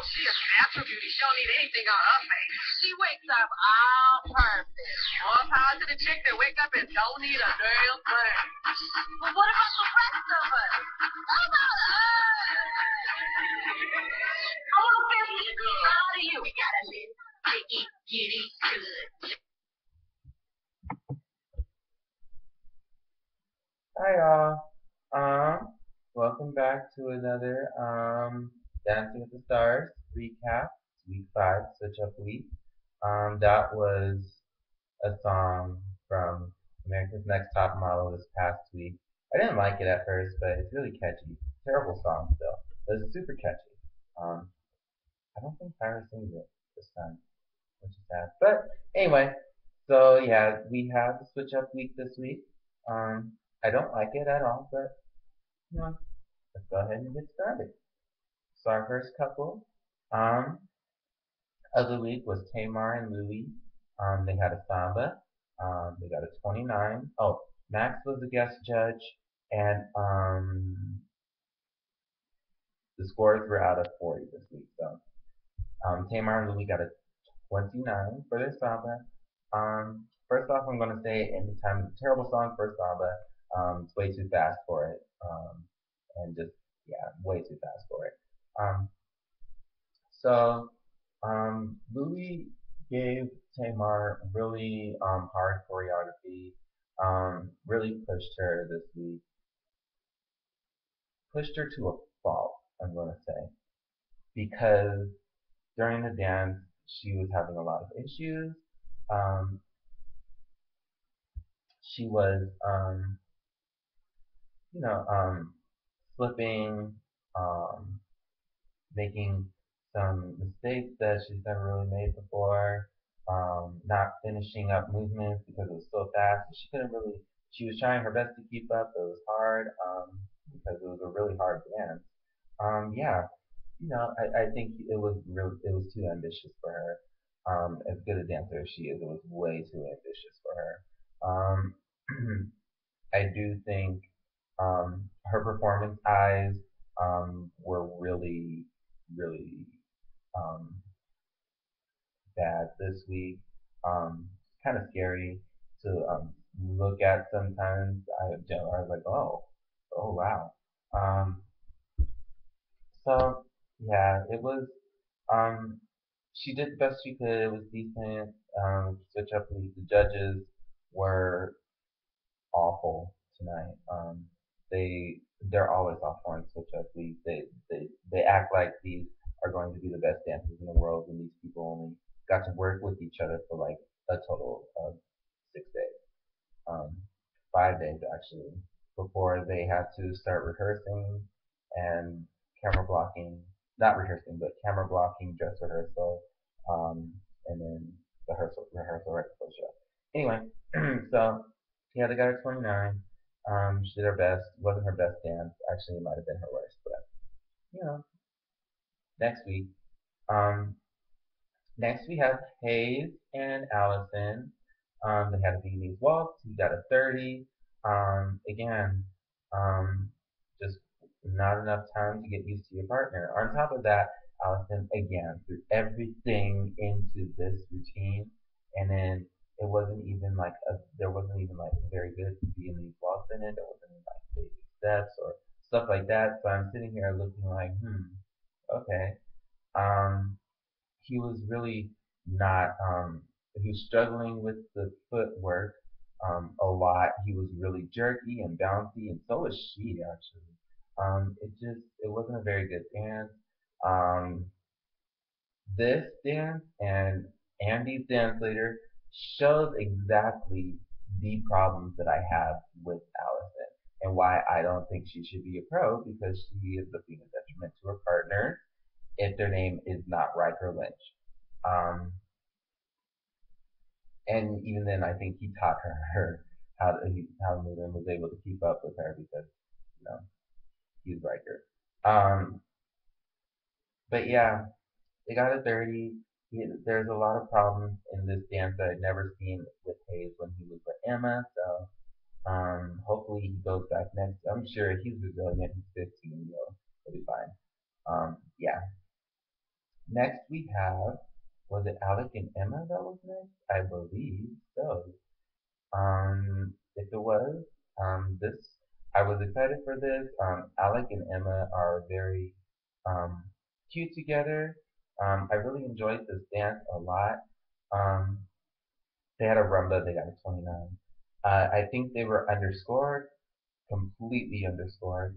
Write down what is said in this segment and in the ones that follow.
she is natural beauty. She don't need anything on her face. She wakes up all perfect. More power to the chick that wake up and don't need a damn thing. But what about the rest of us? How about us? I want to feel you proud of you. We gotta live, Biggie, giddy, good. Hi y'all. Welcome back to another Dancing with the Stars recap. Week 5, Switch Up Week. That was a song from America's Next Top Model this past week. I didn't like it at first, but it's really catchy. Terrible song still, but it's super catchy. I don't think Tyra sings it this time, which is sad. But anyway, so yeah, we have the Switch Up Week this week. I don't like it at all, but you know, let's go ahead and get started. So our first couple um, of the week was Tamar and Louie. They had a samba. They got a 29. Oh, Max was the guest judge, and the scores were out of 40 this week. So Tamar and Louie got a 29 for their samba. First off, I'm going to say, anytime it's a terrible song for a samba, it's way too fast for it. And just, yeah, way too fast for it. So Louis gave Tamar really hard choreography. Really pushed her this week. Pushed her to a fault, I'm going to say. Because during the dance, she was having a lot of issues. Um, she was, you know, slipping, um, making some mistakes that she's never really made before, not finishing up movements because it was so fast. She couldn't really, she was trying her best to keep up, but it was hard because it was a really hard dance. Yeah, I think it was too ambitious for her. As good a dancer as she is, it was way too ambitious for her. Um, I do think her performance eyes were really, really um, bad this week. Kind of scary to look at sometimes. I was like, oh wow. Um, so yeah, it was. Um, she did the best she could. It was decent. Switch up the judges were awful tonight. They're always awful on Switch Up League. They act like these are going to be the best dancers in the world, and these people only got to work with each other for like a total of 6 days, 5 days actually, before they had to start rehearsing and camera blocking. Not rehearsing, but camera blocking, dress rehearsal, um, and then the rehearsal right before the show. Anyway, so yeah, they got her 29. She did her best. Wasn't her best dance. Actually, it might have been her worst. But you know, next week. Um, next we have Hayes and Allison. They had a Viennese waltz. He got a 30. Again, um, just not enough time to get used to your partner. On top of that, Allison again threw everything into this routine, and then there wasn't even like a very good Viennese waltz in it. There wasn't any like basic steps or stuff like that. So I'm sitting here looking like, okay. Um, he was really not he was struggling with the footwork a lot. He was really jerky and bouncy, and so was she actually. It wasn't a very good dance. Um, this dance and Andy's dance later shows exactly the problems that I have with Allison and why I don't think she should be a pro because she is being a detriment to her partner if their name is not Riker Lynch. Um, and even then, I think he taught her how to move and was able to keep up with her because you know he's Riker. Um, but yeah, they got a 30. There's a lot of problems in this dance that I'd never seen with Hayes when he was with Emma. So hopefully he goes back next. I'm sure he's resilient. He's 15. He'll be fine. Yeah. Next we have, was it Alec and Emma that was next? I believe so. If it was, this, I was excited for this. Alec and Emma are very um, cute together. I really enjoyed this dance a lot. Um, they had a rumba, they got a 29. I think they were underscored, completely underscored.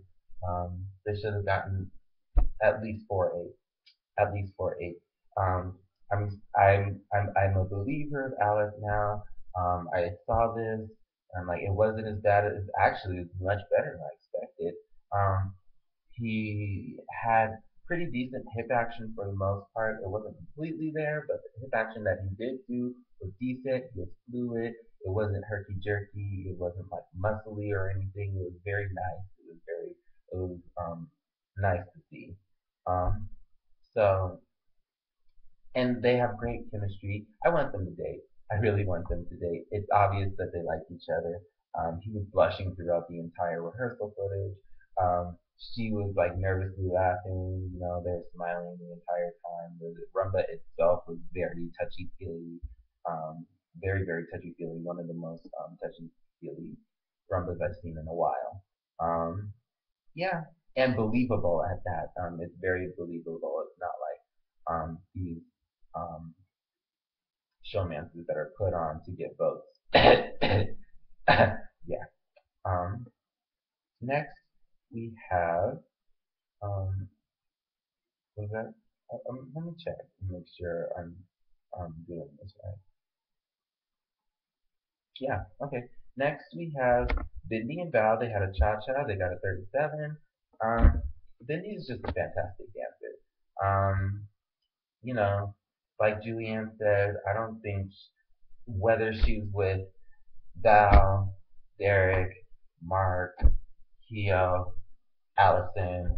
They should have gotten at least 4.8, at least 4.8. Um, I'm a believer of Alec now. I saw this, and like it wasn't as bad as actually it was much better than I expected. Um, he had pretty decent hip action for the most part. It wasn't completely there, but the hip action that he did do was decent. He was fluid. It wasn't herky jerky. It wasn't like muscly or anything. It was very nice. It was nice to see. Um, so and they have great chemistry. I want them to date. I really want them to date. It's obvious that they like each other. He was blushing throughout the entire rehearsal footage. She was like nervously laughing. You know, they were smiling the entire time. The rumba itself was very touchy feely, very very touchy feely. One of the most touchy feely rumbas I've seen in a while. Um, yeah, and believable at that. It's very believable. It's not like these um, showmances that are put on to get votes. Yeah. Um, Next we have was that? Let me check and make sure I'm doing this right. Yeah. Okay. Next we have Bindi and Val. They had a cha cha. They got a 37. Um, Bindi is just a fantastic dancer. Um, you know, like Julianne said, I don't think whether she's with Val, Derek, Mark, Keo, Allison,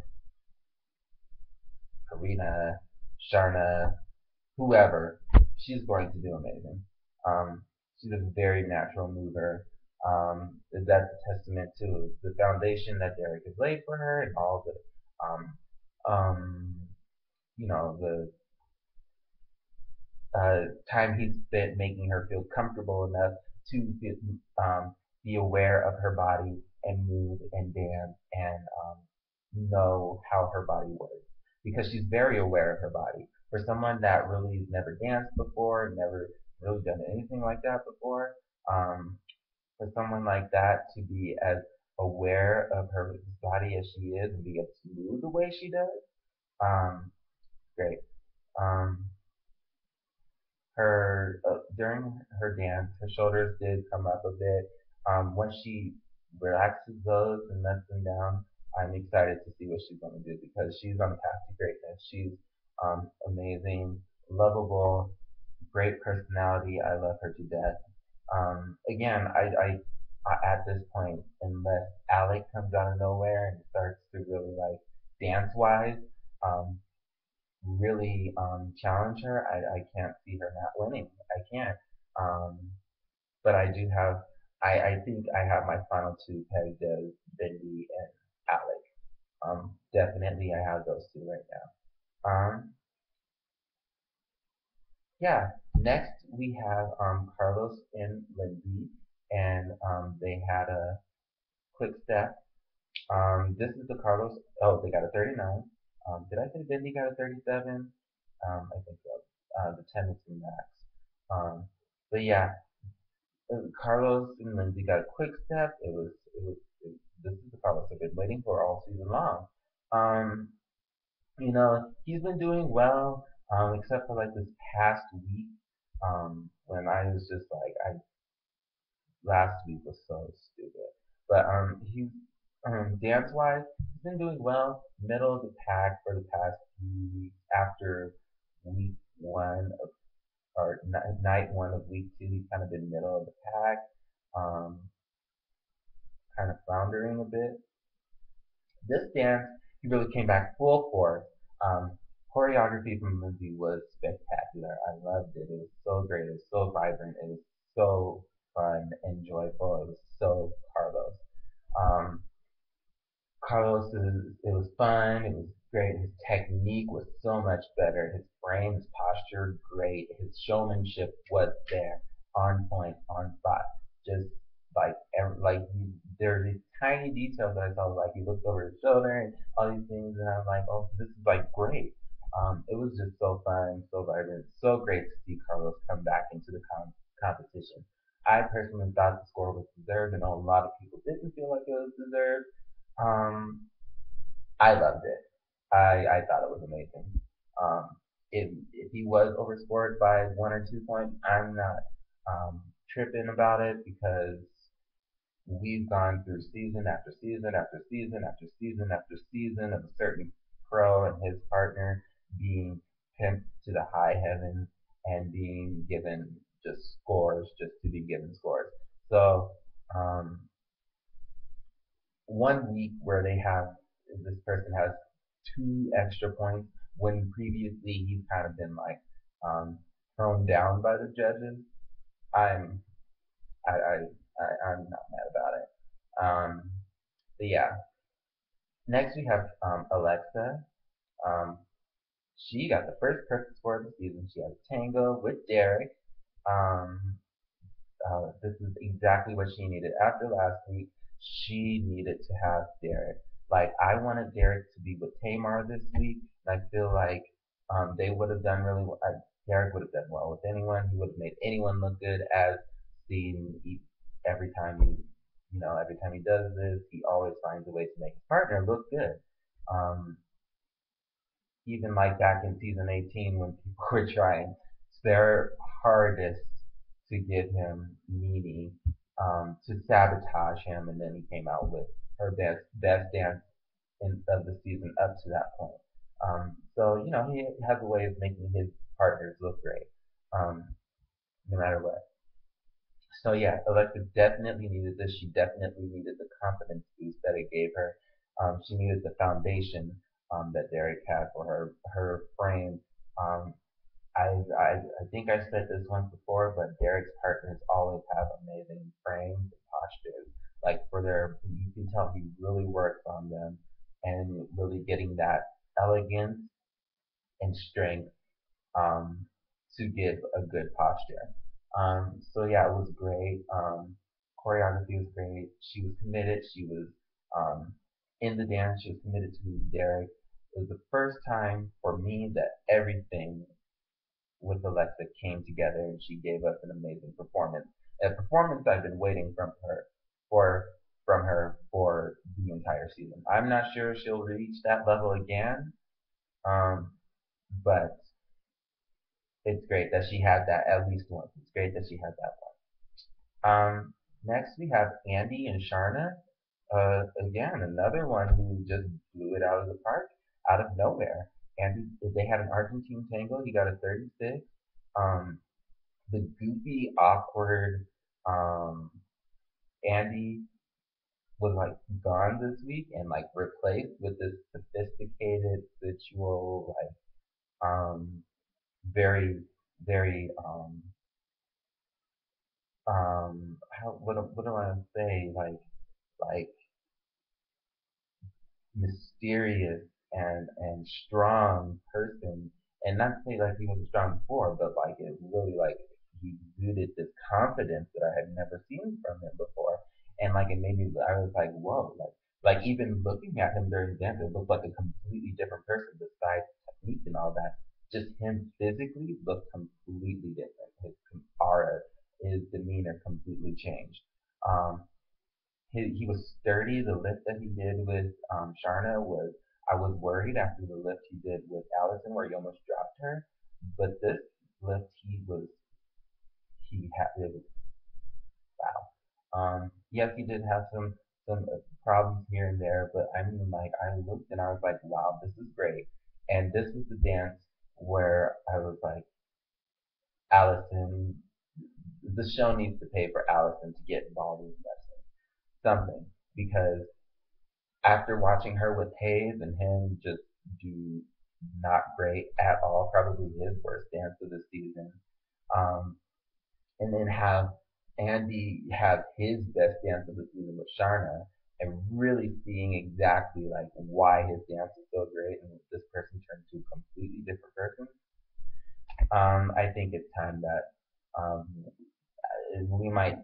Karina, Sharna, whoever, she's going to do amazing. She's a very natural mover. That's a testament to the foundation that Derek has laid for her and all the, um, um, the time he spent making her feel comfortable enough to be aware of her body and move and dance and know how her body works because she's very aware of her body. For someone that really has never danced before, never really done anything like that before, for someone like that to be as aware of her body as she is and be able to move the way she does, great. Um, her during her dance, her shoulders did come up a bit. Once she relaxes those and lets them down, I'm excited to see what she's going to do because she's on the path to greatness. She's amazing, lovable, great personality. I love her to death. Again, at this point, unless Alec comes out of nowhere and starts to really like dance wise, um, really challenge her, I can't see her not winning. I can't. Um, but I do have, I think I have my final two pegged as Bindi and Alec. Definitely I have those two right now. Yeah. Next we have Carlos and Lindsay, and they had a quick step. This is the Carlos. Oh, they got a 39. Did I say Bindi got a 37? I think so. The 10 is the max. But yeah, Carlos and Lindsay got a quick step. This is the Carlos I've been waiting for all season long. Um, he's been doing well, except for like this past week, when I was just like, last week was so stupid. But he's dance wise, he's been doing well, middle of the pack for the past few weeks. After week one of or night one of week two, he's kind of been middle of the pack, um, kind of floundering a bit. This dance, he really came back full force. Choreography from Lindsay was spectacular. I loved it. It was so great. It was so vibrant. It was so fun and joyful. It was so Carlos. Um, it was fun. It was great. His technique was so much better. His frame, his posture, great. His showmanship was there, on point, on spot. Just like there's these tiny details that I saw. Like he looked over his shoulder and all these things, and I'm like, oh, this is like great. It was just so fun, so vibrant, so great to see Carlos come back into the competition. I personally thought the score was deserved. I know a lot of people didn't feel like it was deserved. Um, I loved it. I thought it was amazing. Um, if he was overscored by 1 or 2 points, I'm not tripping about it because we've gone through season after season after season after season after season of a certain pro and his partner being pimped to the high heavens and being given just scores just to be given scores. So um, 1 week where they have this person has 2 extra points when previously he's kind of been like thrown down by the judges. I'm I'm not mad about it. But yeah, next we have Alexa. Um, she got the first perfect score of the season. She had a tango with Derek. Um, this is exactly what she needed. After last week, she needed to have Derek. Like, I wanted Derek to be with Tamar this week, and I feel like they would have done really well. Derek would have done well with anyone. He would have made anyone look good, as seen every time every time he does this, he always finds a way to make his partner look good. Um, Even like back in season 18 when people were trying their hardest to give him Nene to sabotage him, and then he came out with her best dance of the season up to that point. So he has a way of making his partners look great, um, no matter what. So yeah, Alexa definitely needed this. She definitely needed the confidence boost that it gave her. She needed the foundation that Derek had for her frame. Um, I think I said this once before, but Derek's partners always have amazing frames and postures. Like you can tell he really works on them and really getting that elegance and strength to give a good posture. So yeah, it was great. Choreography was great. She was committed. She was um, in the dance. She was committed to Derek. It was the first time for me that everything with Alexa came together and she gave us an amazing performance. A performance I've been waiting for from her for the entire season. I'm not sure she'll reach that level again, um, but it's great that she had that at least once. It's great that she had that one. Next we have Andy and Sharna. Again, another one who just blew it out of the park, out of nowhere. Andy, they had an Argentine tango. He got a 36. Um, the goofy, awkward Andy was like gone this week and like replaced with this sophisticated, sensual, like very, very what do I want to say, like mysterious and strong person, and not to say like he was strong before, but like it really like he exuded this confidence that I had never seen from him before, and like it made me I was like whoa, like even looking at him during dance, it looked like a completely different person besides technique and all that. Just him physically looked completely different. His aura, his demeanor completely changed. Um, he was sturdy. The lift that he did with Sharna was I was worried after the lift he did with Allison where he almost dropped her, but this lift he had it was wow. Yes, he did have some problems here and there, but I mean like I looked and I was like wow, this is great. And this was the dance where I was like Allison, the show needs to pay for Allison to get involved in wrestling something because after watching her with Hayes and him just do not great at all, probably his worst dance of the season, um, and then have Andy have his best dance of the season with Sharna, and really seeing exactly like why his dance is so great and this person turned to a completely different person. think it's time that we might.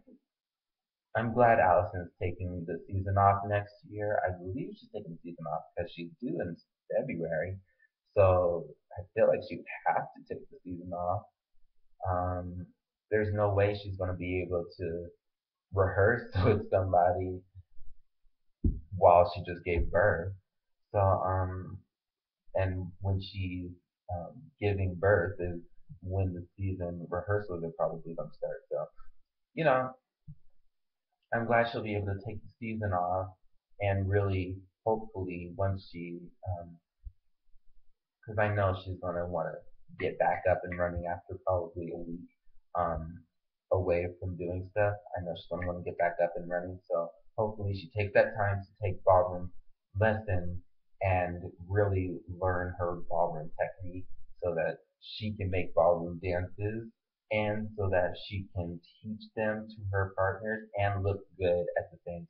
I'm glad Allison's taking the season off next year. I believe she's taking the season off because she's due in February. So I feel like she would have to take the season off. Um, there's no way she's going to be able to rehearse with somebody while she just gave birth. So, and when she's giving birth is when the season rehearsals are probably going to start. So, you know, I'm glad she'll be able to take the season off and really, hopefully, once she, because I know she's going to want to get back up and running after probably a week um, away from doing stuff. I know she's going to want to get back up and running. So hopefully she takes that time to take ballroom lessons and really learn her ballroom technique so that she can make ballroom dances and so that she can teach them to her partners and look good at the same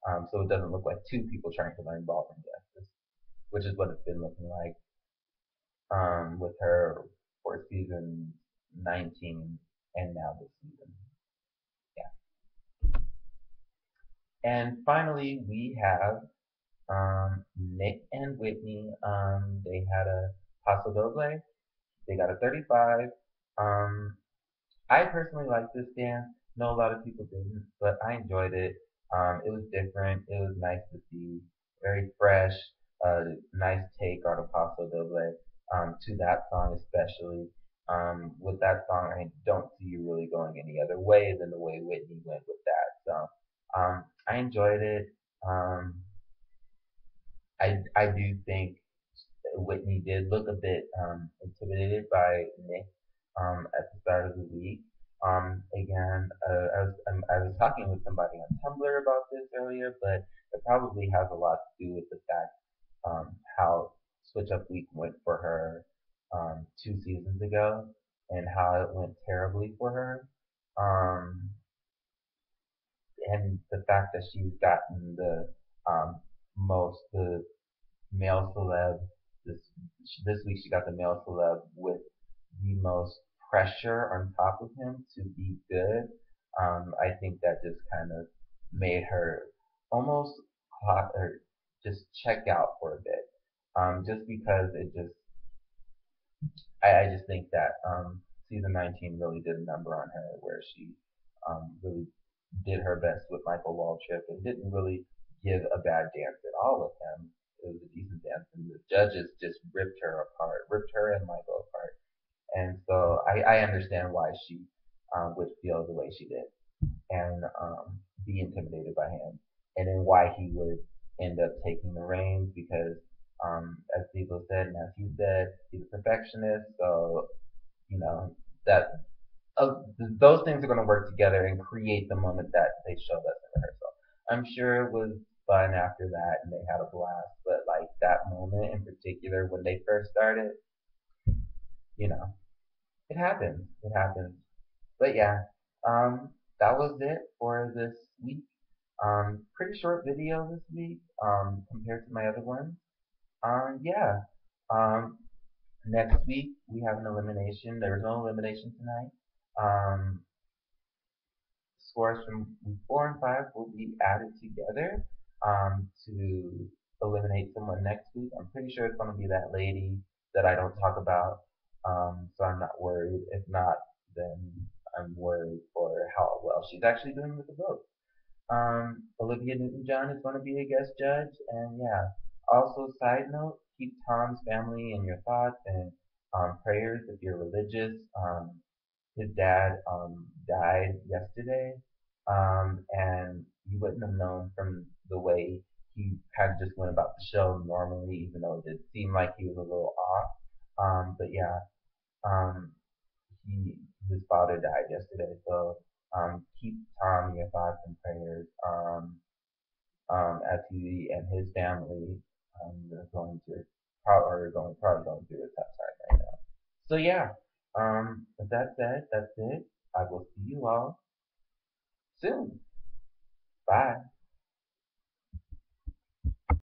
time. So it doesn't look like two people trying to learn ballroom dances, which is what it's been looking like with her for season 19 and now this season. Yeah. And finally, we have Nick and Whitney. They had a Paso Doble. They got a 35. I personally liked this dance. No, a lot of people didn't, but I enjoyed it. It was different. It was nice to see. Very fresh. Nice take on a Paso Doble. To that song especially. With that song, I don't see you really going any other way than the way Whitney went with that. So I enjoyed it. Um, I do think Whitney did look a bit intimidated by Nick at the start of the week. Again, I was talking with somebody on Tumblr about this earlier, but it probably has a lot to do with the fact how Switch Up Week went for her 2 seasons ago and how it went terribly for her. Um, and the fact that she's gotten the male celeb this this week she got the male celeb with the most pressure on top of him to be good. I think that just kind of made her almost hot or just check out for a bit. Just because it just I just think that season 19 really did a number on her where she really did her best with Michael Waltrip and didn't really give a bad dance at all with him. It was a decent dance, and the judges just ripped her apart, ripped her and Michael apart. And so I understand why she would feel the way she did and be intimidated by him, and then why he would end up taking the reins because, as people said and as you said, he's a perfectionist. So you know that those things are going to work together and create the moment that they showed us in rehearsal. I'm sure it was fun after that and they had a blast, but like that moment in particular when they first started, you know, it happens. It happens. But yeah, that was it for this week. Pretty short video this week, compared to my other ones. Yeah. Um, next week we have an elimination. There was no elimination tonight. Um, scores from week 4 and 5 will be added together to eliminate someone next week. I'm pretty sure it's going to be that lady that I don't talk about, so I'm not worried. If not, then I'm worried for how well she's actually doing with the vote. Olivia Newton-John is going to be a guest judge, and yeah. Also, side note, keep Tom's family in your thoughts and prayers if you're religious. His dad died yesterday, and you wouldn't have known from the way he kind of just went about the show normally, even though it did seem like he was a little off. But yeah, um, he his father died yesterday, so keep Tom in your thoughts and prayers as he and his family are going to probably going through a tough time right now. So yeah, with that said, that's it. I will see you all soon. Bye.